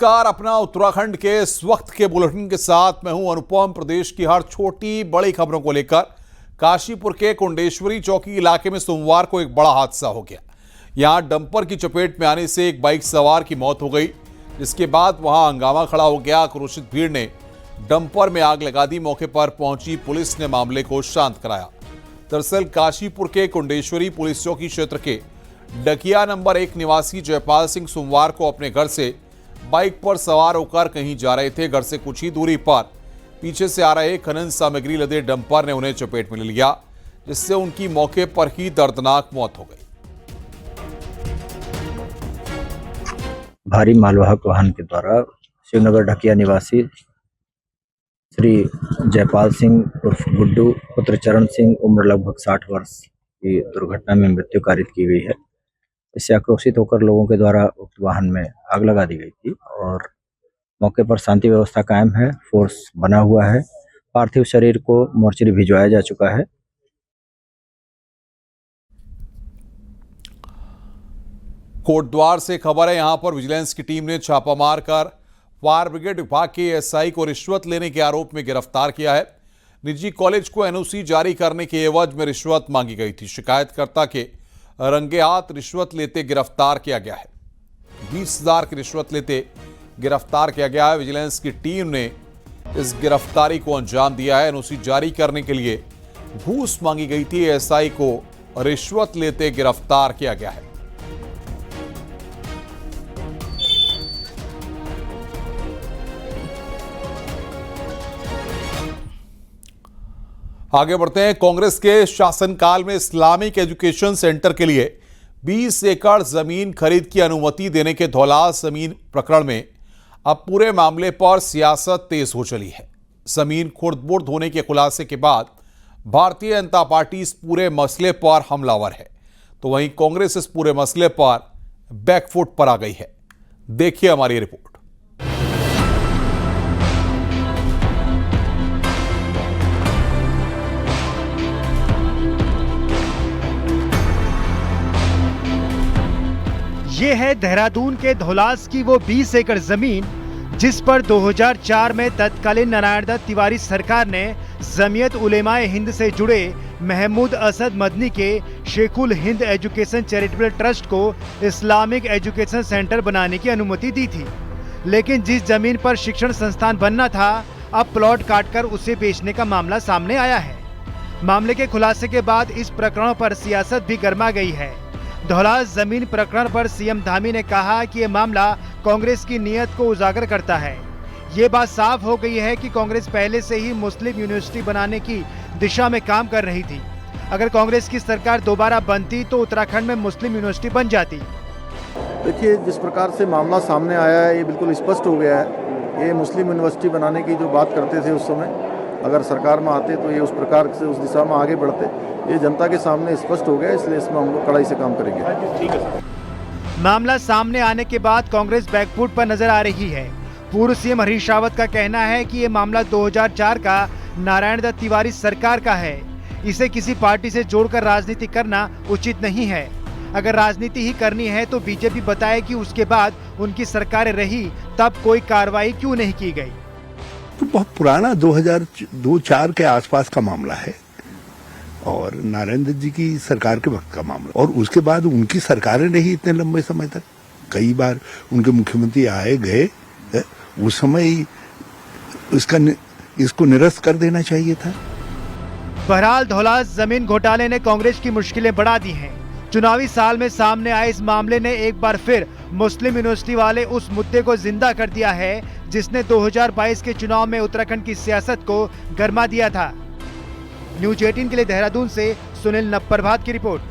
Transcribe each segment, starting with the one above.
नमस्कार। अपना उत्तराखंड के इस वक्त के बुलेटिन के साथ मैं हूं अनुपम। प्रदेश की हर छोटी बड़ी खबरों को लेकर काशीपुर के कुंडेश्वरी चौकी इलाके में सोमवार को एक बड़ा हादसा हो गया। यहां डंपर की चपेट में आने से एक बाइक सवार की मौत हो गई, जिसके बाद वहां हंगामा खड़ा हो गया। आक्रोशित भीड़ ने डंपर में आग लगा दी। मौके पर पहुंची पुलिस ने मामले को शांत कराया। दरअसल काशीपुर के कुंडेश्वरी पुलिस चौकी क्षेत्र के डकिया नंबर 1 निवासी जयपाल सिंह सोमवार को अपने घर से बाइक पर सवार होकर कहीं जा रहे थे। घर से कुछ ही दूरी पर पीछे से आ रहे खनन सामग्री लदे डंपर ने उन्हें चपेट में ले लिया, जिससे उनकी मौके पर ही दर्दनाक मौत हो गई। भारी मालवाहक वाहन के द्वारा शिवनगर ढकिया निवासी श्री जयपाल सिंह उर्फ गुड्डू पुत्र चरण सिंह उम्र लगभग 60 वर्ष की दुर्घटना में मृत्यु कारित की गई है। इससे आक्रोशित होकर लोगों के द्वारा उक्त वाहन में आग लगा दी गई थी और मौके पर शांति व्यवस्था कायम है। फोर्स बना हुआ है। पार्थिव शरीर को मोर्चरी भिजवाया जा चुका है। कोटद्वार से खबर है, यहां पर विजिलेंस की टीम ने छापा मारकर फायर ब्रिगेड विभाग के एसआई को रिश्वत लेने के आरोप में गिरफ्तार किया है। निजी कॉलेज को एनओसी जारी करने के एवज में रिश्वत मांगी गई थी। शिकायतकर्ता के रंगे हाथ रिश्वत लेते गिरफ्तार किया गया है। 20,000 की रिश्वत लेते गिरफ्तार किया गया है। विजिलेंस की टीम ने इस गिरफ्तारी को अंजाम दिया है। एनओसी जारी करने के लिए घूस मांगी गई थी। एसआई को रिश्वत लेते गिरफ्तार किया गया है। आगे बढ़ते हैं। कांग्रेस के शासनकाल में इस्लामिक एजुकेशन सेंटर के लिए 20 एकड़ जमीन खरीद की अनुमति देने के धौलास जमीन प्रकरण में अब पूरे मामले पर सियासत तेज हो चली है। जमीन खुर्द-बुर्द होने के खुलासे के बाद भारतीय जनता पार्टी इस पूरे मसले पर हमलावर है, तो वहीं कांग्रेस इस पूरे मसले पर बैकफुट पर आ गई है। देखिए हमारी रिपोर्ट। ये है देहरादून के धौलास की वो 20 एकड़ जमीन जिस पर 2004 में तत्कालीन नारायण दत्त तिवारी सरकार ने जमीयत उलेमाए हिंद से जुड़े महमूद असद मदनी के शेखुल हिंद एजुकेशन चैरिटेबल ट्रस्ट को इस्लामिक एजुकेशन सेंटर बनाने की अनुमति दी थी। लेकिन जिस जमीन पर शिक्षण संस्थान बनना था, अब प्लॉट काटकर उसे बेचने का मामला सामने आया है। मामले के खुलासे के बाद इस प्रकरण पर सियासत भी गर्मा गई है। धौलास जमीन प्रकरण पर सीएम धामी ने कहा कि ये मामला कांग्रेस की नीयत को उजागर करता है। ये बात साफ हो गई है कि कांग्रेस पहले से ही मुस्लिम यूनिवर्सिटी बनाने की दिशा में काम कर रही थी। अगर कांग्रेस की सरकार दोबारा बनती तो उत्तराखंड में मुस्लिम यूनिवर्सिटी बन जाती। देखिए, जिस प्रकार से मामला सामने आया है, ये बिल्कुल स्पष्ट हो गया है। ये मुस्लिम यूनिवर्सिटी बनाने की जो बात करते थे उस समय, अगर सरकार में आते तो ये उस प्रकार से उस दिशा में आगे बढ़ते। ये जनता के सामने स्पष्ट हो गया, इसलिए इसमें हम लोग कड़ाई से काम करेंगे। मामला सामने आने के बाद कांग्रेस बैकफुट पर नजर आ रही है। पूर्व सीएम हरीश रावत का कहना है कि ये मामला 2004 का नारायण दत्त तिवारी सरकार का है। इसे किसी पार्टी से जोड़कर राजनीति करना उचित नहीं है। अगर राजनीति ही करनी है तो बीजेपी बताए कि उसके बाद उनकी सरकारें रही, तब कोई कार्रवाई क्यों नहीं की गई। तो बहुत पुराना 2002-04 के आसपास का मामला है और नारायण दत्त जी की सरकार के वक्त का मामला। और उसके बाद उनकी सरकारें रही इतने लंबे समय तक। कई बार उनके मुख्यमंत्री आए गए। उस समय इसको निरस्त कर देना चाहिए था। बहरहाल धौलास जमीन घोटाले ने कांग्रेस की मुश्किलें बढ़ा दी हैं। चुनावी साल में सामने आए इस मामले ने एक बार फिर मुस्लिम यूनिवर्सिटी वाले उस मुद्दे को जिंदा कर दिया है जिसने 2022 के चुनाव में उत्तराखंड की सियासत को गरमा दिया था। न्यूज 18 के लिए देहरादून से सुनील नप्रभात की रिपोर्ट।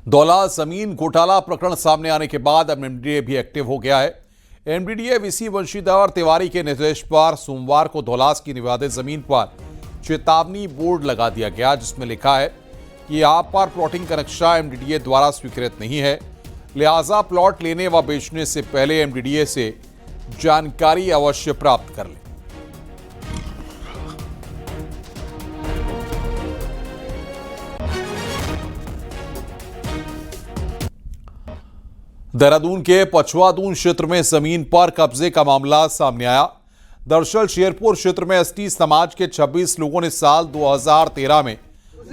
धौलास जमीन घोटाला प्रकरण सामने आने के बाद अब एमडीडीए भी एक्टिव हो गया है। एमडीडीए वीसी वंशीधर तिवारी के निर्देश पर सोमवार को धौलास की विवादित जमीन पर चेतावनी बोर्ड लगा दिया गया, जिसमें लिखा है कि यहां पर प्लॉटिंग का नक्शा एमडीडीए द्वारा स्वीकृत नहीं है, लिहाजा प्लॉट लेने व बेचने से पहले एमडीडीए से जानकारी अवश्य प्राप्त कर लें। देहरादून के पछवादून क्षेत्र में जमीन पर कब्जे का मामला सामने आया। दरअसल शेरपुर क्षेत्र में एसटी समाज के 26 लोगों ने साल 2013 में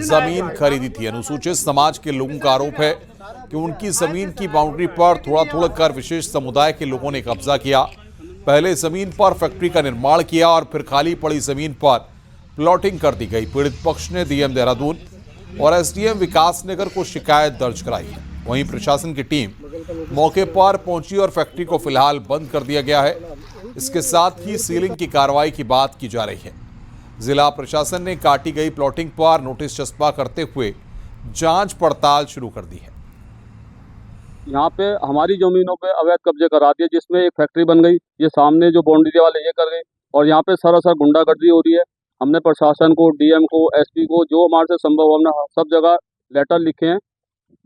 जमीन खरीदी थी। अनुसूचित समाज के लोगों का आरोप है कि उनकी जमीन की बाउंड्री पर थोड़ा थोड़ा कर विशेष समुदाय के लोगों ने कब्जा किया। पहले जमीन पर फैक्ट्री का निर्माण किया और फिर खाली पड़ी जमीन पर प्लॉटिंग कर दी गई। पीड़ित पक्ष ने डीएम देहरादून और एसडीएम विकास नगर को शिकायत दर्ज कराई है। वहीं प्रशासन की टीम मौके पर पहुंची और फैक्ट्री को फिलहाल बंद कर दिया गया है। इसके साथ ही सीलिंग की कार्रवाई की बात की जा रही है। जिला प्रशासन ने काटी गई प्लॉटिंग पर नोटिस चस्पा करते हुए जांच पड़ताल शुरू कर दी है। यहाँ पे हमारी जमीनों पे अवैध कब्जे करा दिए, जिसमें एक फैक्ट्री बन गई। ये सामने जो बाउंड्री वाले ये कर गए और यहाँ पे सरासर गुंडागर्दी हो रही है। हमने प्रशासन को, डीएम को, एसपी को, जो हमारे से संभव हमने सब जगह लेटर लिखे हैं,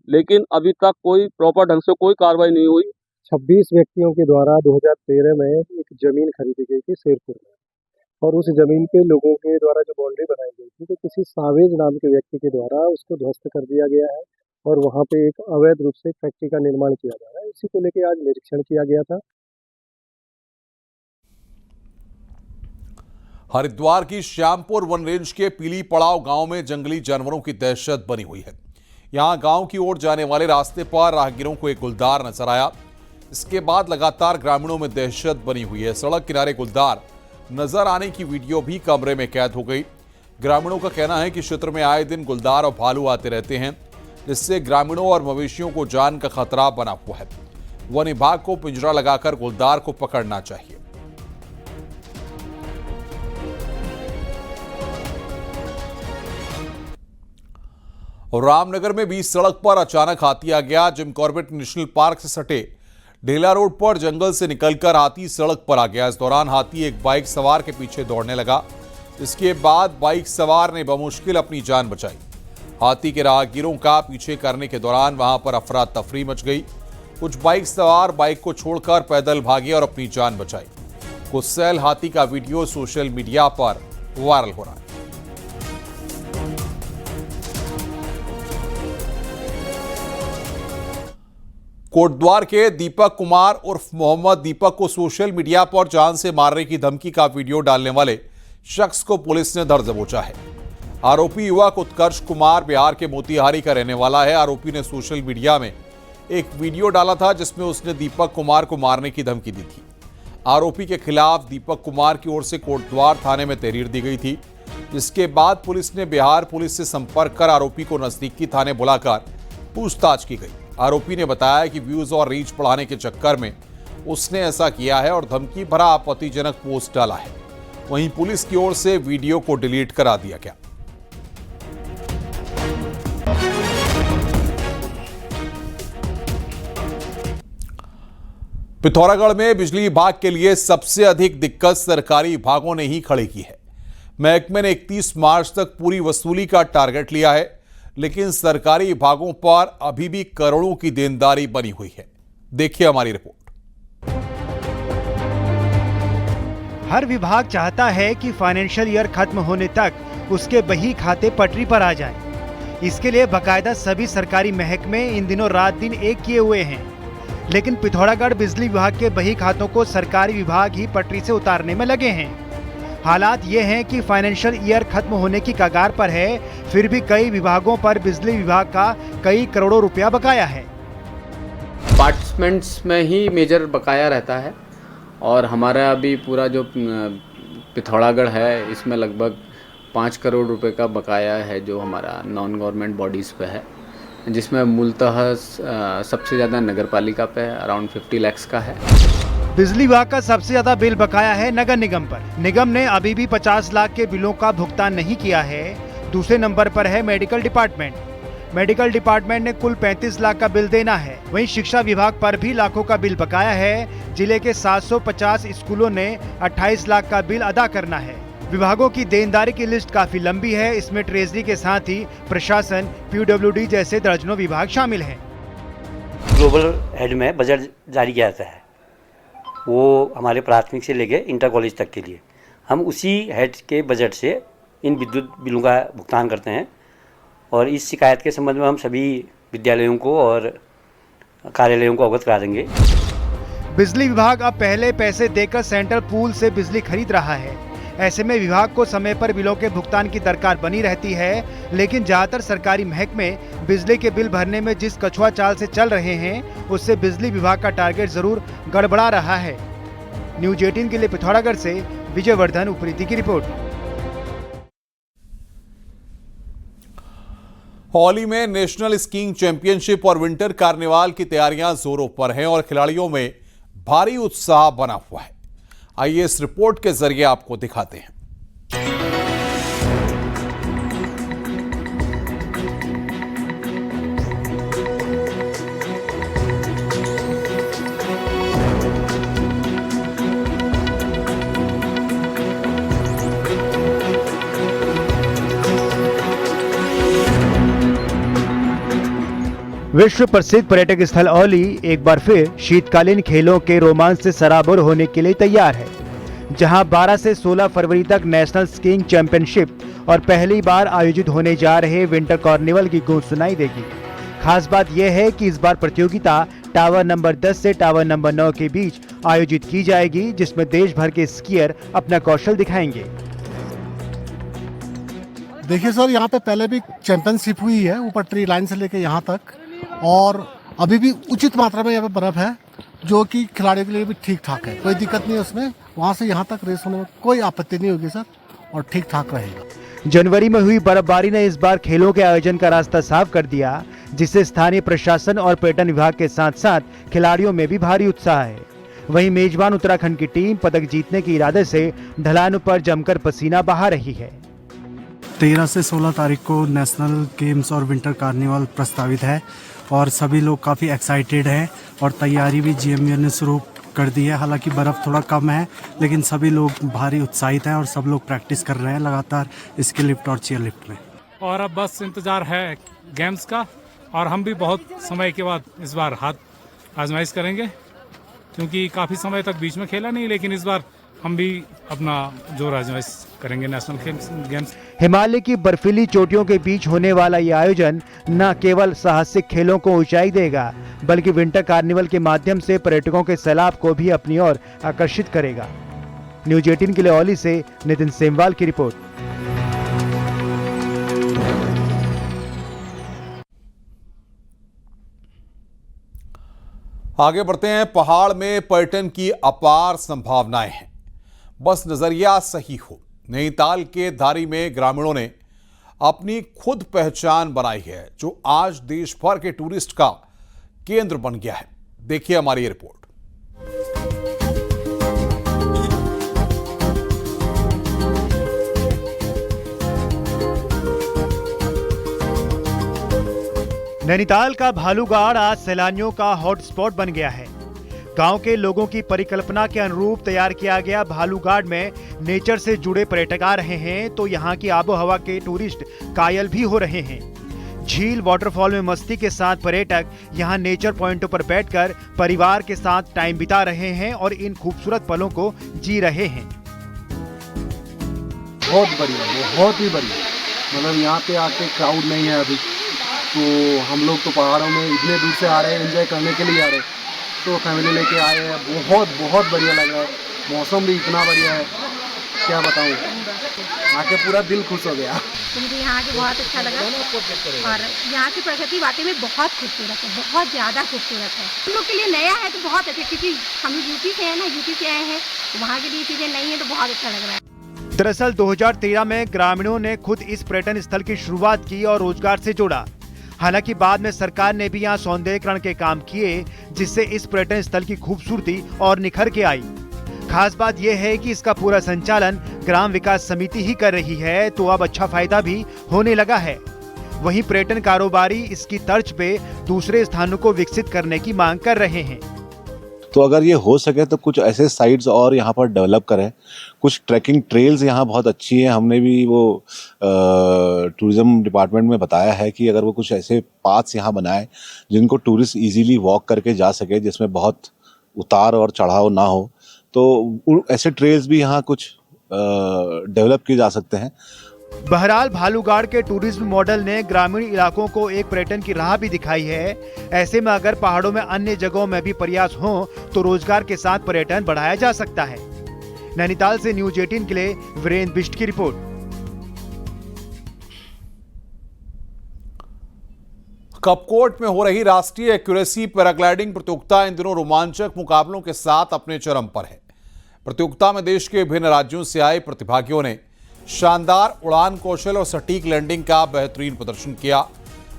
लेकिन अभी तक कोई प्रॉपर ढंग से कोई कार्रवाई नहीं हुई। 26 व्यक्तियों के द्वारा 2013 में एक जमीन खरीदी गई थी शेरपुर में, और उस जमीन पे लोगों के द्वारा जो बाउंड्री बनाई गई थी तो किसी सावेज नाम के व्यक्ति के द्वारा उसको ध्वस्त कर दिया गया है और वहाँ पे एक अवैध रूप से फैक्ट्री का निर्माण किया जा रहा है। इसी को लेकर आज निरीक्षण किया गया था। हरिद्वार की श्यामपुर वन रेंज के पीली पड़ाव गांव में जंगली जानवरों की दहशत बनी हुई है। यहां गांव की ओर जाने वाले रास्ते पर राहगीरों को एक गुलदार नजर आया। इसके बाद लगातार ग्रामीणों में दहशत बनी हुई है। सड़क किनारे गुलदार नजर आने की वीडियो भी कैमरे में कैद हो गई। ग्रामीणों का कहना है कि क्षेत्र में आए दिन गुलदार और भालू आते रहते हैं, जिससे ग्रामीणों और मवेशियों को जान का खतरा बना हुआ है। वन विभाग को पिंजरा लगाकर गुलदार को पकड़ना चाहिए। और रामनगर में बीच सड़क पर अचानक हाथी आ गया। जिम कॉर्बेट नेशनल पार्क से सटे ढेला रोड पर जंगल से निकलकर हाथी सड़क पर आ गया। इस दौरान हाथी एक बाइक सवार के पीछे दौड़ने लगा। इसके बाद बाइक सवार ने बमुश्किल अपनी जान बचाई। हाथी के राहगीरों का पीछे करने के दौरान वहां पर अफरा तफरी मच गई। कुछ बाइक सवार बाइक को छोड़कर पैदल भागे और अपनी जान बचाई। गुस्सैल हाथी का वीडियो सोशल मीडिया पर वायरल हो रहा है। कोटद्वार के दीपक कुमार उर्फ मोहम्मद दीपक को सोशल मीडिया पर जान से मारने की धमकी का वीडियो डालने वाले शख्स को पुलिस ने धर दबोचा है। आरोपी युवक उत्कर्ष कुमार बिहार के मोतिहारी का रहने वाला है। आरोपी ने सोशल मीडिया में एक वीडियो डाला था जिसमें उसने दीपक कुमार को मारने की धमकी दी थी। आरोपी के खिलाफ दीपक कुमार की ओर से कोटद्वार थाने में तहरीर दी गई थी, जिसके बाद पुलिस ने बिहार पुलिस से संपर्क कर आरोपी को नजदीकी थाने बुलाकर पूछताछ की गई। आरोपी ने बताया कि व्यूज और रीच बढ़ाने के चक्कर में उसने ऐसा किया है और धमकी भरा आपत्तिजनक पोस्ट डाला है। वहीं पुलिस की ओर से वीडियो को डिलीट करा दिया गया। पिथौरागढ़ में बिजली विभाग के लिए सबसे अधिक दिक्कत सरकारी विभागों ने ही खड़ी की है। महकमे ने 31 मार्च तक पूरी वसूली का टारगेट लिया है, लेकिन सरकारी विभागों पर अभी भी करोड़ों की देनदारी बनी हुई है। देखिए हमारी रिपोर्ट। हर विभाग चाहता है कि फाइनेंशियल ईयर खत्म होने तक उसके बही खाते पटरी पर आ जाएं। इसके लिए बकायदा सभी सरकारी महकमे इन दिनों रात दिन एक किए हुए हैं, लेकिन पिथौरागढ़ बिजली विभाग के बही खातों को सरकारी विभाग ही पटरी से उतारने में लगे हैं। हालात ये हैं कि फाइनेंशियल ईयर खत्म होने की कगार पर है, फिर भी कई विभागों पर बिजली विभाग का कई करोड़ों रुपया बकाया है। अपार्टमेंट्स में ही मेजर बकाया रहता है और हमारा अभी पूरा जो पिथौरागढ़ है इसमें लगभग 5 करोड़ रुपए का बकाया है जो हमारा नॉन गवर्नमेंट बॉडीज़ पे है, जिसमें मूलतः सबसे ज़्यादा नगर पालिका पे अराउंड 50 लाख का है। बिजली विभाग का सबसे ज्यादा बिल बकाया है नगर निगम पर। निगम ने अभी भी 50 लाख के बिलों का भुगतान नहीं किया है। दूसरे नंबर पर है मेडिकल डिपार्टमेंट। मेडिकल डिपार्टमेंट ने कुल 35 लाख का बिल देना है। वहीं शिक्षा विभाग पर भी लाखों का बिल बकाया है। जिले के 750 स्कूलों ने 28 लाख का बिल अदा करना है। विभागों की देनदारी की लिस्ट काफी लंबी है। इसमें ट्रेजरी के साथ ही प्रशासन, PWD जैसे दर्जनों विभाग शामिल हैं। ग्लोबल हेड में बजट जारी किया जाता है, वो हमारे प्राथमिक से लेकर इंटर कॉलेज तक के लिए हम उसी हेड के बजट से इन विद्युत बिलों का भुगतान करते हैं। और इस शिकायत के संबंध में हम सभी विद्यालयों को और कार्यालयों को अवगत करा देंगे। बिजली विभाग अब पहले पैसे देकर सेंट्रल पूल से बिजली खरीद रहा है। ऐसे में विभाग को समय पर बिलों के भुगतान की दरकार बनी रहती है, लेकिन ज्यादातर सरकारी महकमे बिजली के बिल भरने में जिस कछुआ चाल से चल रहे हैं, उससे बिजली विभाग का टारगेट जरूर गड़बड़ा रहा है। न्यूज 18 के लिए पिथौरागढ़ से विजयवर्धन उप्रेती की रिपोर्ट। हौली में नेशनल स्कीइंग चैंपियनशिप और विंटर कार्निवाल की तैयारियां जोरों पर हैं और खिलाड़ियों में भारी उत्साह बना हुआ है। आइए इस रिपोर्ट के जरिए आपको दिखाते हैं। विश्व प्रसिद्ध पर्यटक स्थल औली एक बार फिर शीतकालीन खेलों के रोमांच से सराबोर होने के लिए तैयार है, जहां 12 से 16 फरवरी तक नेशनल स्कीइंग चैंपियनशिप और पहली बार आयोजित होने जा रहे विंटर कार्निवल की गूंज सुनाई देगी। खास बात यह है कि इस बार प्रतियोगिता टावर नंबर 10 से टावर नंबर 9 के बीच आयोजित की जाएगी, जिसमें देश भर के स्कीयर अपना कौशल दिखाएंगे। देखिए सर, यहाँ पे पहले भी चैंपियनशिप हुई है ऊपर ट्री लाइन से लेके यहाँ तक, और अभी भी उचित मात्रा में यहाँ पे बर्फ है, जो कि खिलाड़ियों के लिए भी ठीक ठाक है। कोई दिक्कत नहीं है उसमें, वहाँ से यहाँ तक रेस होने में कोई आपत्ति नहीं होगी सर, और ठीक ठाक रहेगा। जनवरी में हुई बर्फबारी ने इस बार खेलों के आयोजन का रास्ता साफ कर दिया, जिससे स्थानीय प्रशासन और पर्यटन विभाग के साथ साथ खिलाड़ियों में भी भारी उत्साह है। वहीं मेजबान उत्तराखंड की टीम पदक जीतने के इरादे से ढलानों पर जमकर पसीना बहा रही है। 13 से 16 तारीख को नेशनल गेम्स और विंटर कार्निवल प्रस्तावित है और सभी लोग काफ़ी एक्साइटेड हैं और तैयारी भी जीएमयू ने शुरू कर दी है। हालांकि बर्फ़ थोड़ा कम है, लेकिन सभी लोग भारी उत्साहित हैं और सब लोग प्रैक्टिस कर रहे हैं लगातार इसके लिफ्ट और चेयर लिफ्ट में। और अब बस इंतज़ार है गेम्स का, और हम भी बहुत समय के बाद इस बार हाथ आजमाइश करेंगे, क्योंकि काफ़ी समय तक बीच में खेला नहीं, लेकिन इस बार हम भी अपना जोर आजमाइश करेंगे नेशनल गेम्स। हिमालय की बर्फीली चोटियों के बीच होने वाला ये आयोजन न केवल साहसिक खेलों को ऊंचाई देगा, बल्कि विंटर कार्निवल के माध्यम से पर्यटकों के सैलाब को भी अपनी ओर आकर्षित करेगा। न्यूज 18 के लिए औली से नितिन सेमवाल की रिपोर्ट। आगे बढ़ते हैं। पहाड़ में पर्यटन की अपार संभावनाएं हैं, बस नजरिया सही हो। नैनीताल के धारी में ग्रामीणों ने अपनी खुद पहचान बनाई है, जो आज देश भर के टूरिस्ट का केंद्र बन गया है। देखिए हमारी ये रिपोर्ट। नैनीताल का भालूगाड़ आज सैलानियों का हॉटस्पॉट बन गया है। गांव के लोगों की परिकल्पना के अनुरूप तैयार किया गया भालूगाड़ में नेचर से जुड़े पर्यटक आ रहे हैं, तो यहां की आबोहवा के टूरिस्ट कायल भी हो रहे हैं। झील वाटरफॉल में मस्ती के साथ पर्यटक यहां नेचर पॉइंटों पर बैठकर परिवार के साथ टाइम बिता रहे हैं और इन खूबसूरत पलों को जी रहे हैं। बहुत बढ़िया, बहुत ही बढ़िया। मतलब यहाँ पे आके क्राउड नहीं है अभी, तो हम लोग तो पहाड़ों में इतने दूर से आ रहे हैं, एंजॉय करने के लिए आ रहे हैं, तो फैमिली लेके आए हैं। बहुत बहुत बढ़िया लग रहा है, मौसम भी इतना बढ़िया है, क्या बताऊँ, आके पूरा दिल खुश हो गया। मुझे यहाँ के बहुत अच्छा लगा और यहाँ की प्रकृति वाकई में बहुत खूबसूरत है, बहुत ज़्यादा खूबसूरत है। हम लोग के लिए नया है तो बहुत अच्छा, क्योंकि हम लोग यूपी से हैं ना, यूपी से आए हैं, वहाँ के लिए चीज़ें नहीं है तो बहुत अच्छा लग रहा है। दरअसल 2013 में ग्रामीणों ने खुद इस पर्यटन स्थल की शुरुआत की और रोजगार से जोड़ा। हालांकि बाद में सरकार ने भी यहाँ सौंदर्यीकरण के काम किए, जिससे इस पर्यटन स्थल की खूबसूरती और निखर के आई। खास बात यह है कि इसका पूरा संचालन ग्राम विकास समिति ही कर रही है, तो अब अच्छा फायदा भी होने लगा है। वहीं पर्यटन कारोबारी इसकी तर्ज पे दूसरे स्थानों को विकसित करने की मांग कर रहे हैं। तो अगर ये हो सके तो कुछ ऐसे साइट्स और यहाँ पर डेवलप करें। कुछ ट्रैकिंग ट्रेल्स यहाँ बहुत अच्छी हैं, हमने भी वो टूरिज्म डिपार्टमेंट में बताया है कि अगर वो कुछ ऐसे पाथ्स यहाँ बनाए जिनको टूरिस्ट इजीली वॉक करके जा सके, जिसमें बहुत उतार और चढ़ाव ना हो, तो ऐसे ट्रेल्स भी यहाँ कुछ डेवलप किए जा सकते हैं। बहरहाल भालूगाड़ के टूरिज्म मॉडल ने ग्रामीण इलाकों को एक पर्यटन की राह भी दिखाई है। ऐसे में अगर पहाड़ों में अन्य जगहों में भी प्रयास हो तो रोजगार के साथ पर्यटन बढ़ाया जा सकता है। नैनीताल से न्यूज 18 के लिए वीरेंद्र बिष्ट की रिपोर्ट। कपकोट में हो रही राष्ट्रीय एक्यूरेसी पैराग्लाइडिंग प्रतियोगिता इन दिनों रोमांचक मुकाबलों के साथ अपने चरम पर है। प्रतियोगिता में देश के विभिन्न राज्यों से आए प्रतिभागियों ने शानदार उड़ान कौशल और सटीक लैंडिंग का बेहतरीन प्रदर्शन किया।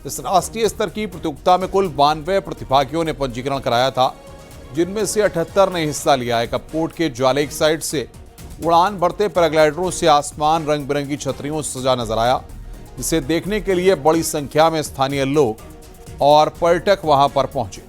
इस राष्ट्रीय स्तर की प्रतियोगिता में कुल 92 प्रतिभागियों ने पंजीकरण कराया था, जिनमें से 78 ने हिस्सा लिया है। कपकोट के ज्वालेक साइड से उड़ान भरते पैराग्लाइडरों से आसमान रंग बिरंगी छतरियों से सजा नजर आया, जिसे देखने के लिए बड़ी संख्या में स्थानीय लोग और पर्यटक वहां पर पहुंचे।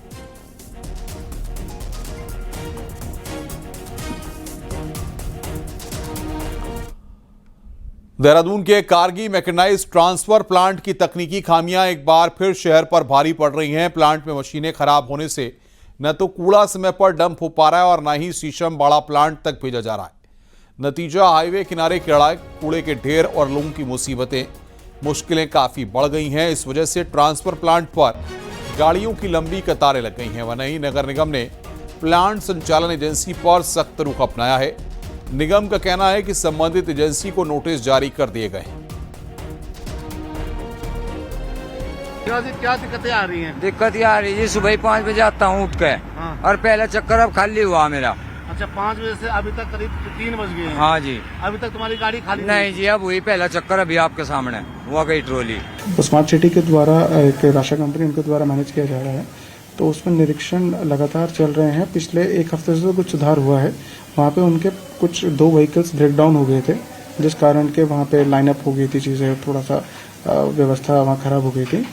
देहरादून के कारगी मैकेनाइज्ड ट्रांसफर प्लांट की तकनीकी खामियां एक बार फिर शहर पर भारी पड़ रही हैं। प्लांट में मशीनें खराब होने से न तो कूड़ा समय पर डंप हो पा रहा है और न ही शीशम बाड़ा प्लांट तक भेजा जा रहा है। नतीजा हाईवे किनारे कूड़े के ढेर और लोगों की मुश्किलें काफी बढ़ गई हैं। इस वजह से ट्रांसफर प्लांट पर गाड़ियों की लंबी कतारें लग गई हैं। वहीं नगर निगम ने प्लांट संचालन एजेंसी पर सख्त रुख अपनाया है। निगम का कहना है कि संबंधित एजेंसी को नोटिस जारी कर दिए गए हैं। क्या दिक्कतें आ रही हैं? दिक्कत ये आ रही है, सुबह 5 बजे आता हूँ उठ के और पहला चक्कर अब खाली हुआ मेरा। अच्छा, 5 बजे से अभी तक करीब 3 बज गए हैं। हाँ जी। अभी तक तुम्हारी गाड़ी खाली नहीं जी, अब वही पहला चक्कर अभी आपके सामने हुआ गई ट्रॉली। स्मार्ट सिटी के द्वारा एक राशा कंपनी उनके द्वारा मैनेज किया जा रहा है, तो उसमें निरीक्षण लगातार चल रहे हैं। पिछले एक हफ्ते से कुछ सुधार हुआ है। वहाँ पे उनके कुछ 2 व्हीकल्स ब्रेक डाउन हो गए थे, जिस कारण के वहाँ पे लाइनअप हो गई थी चीज़ें, थोड़ा सा व्यवस्था वहाँ खराब हो गई थी।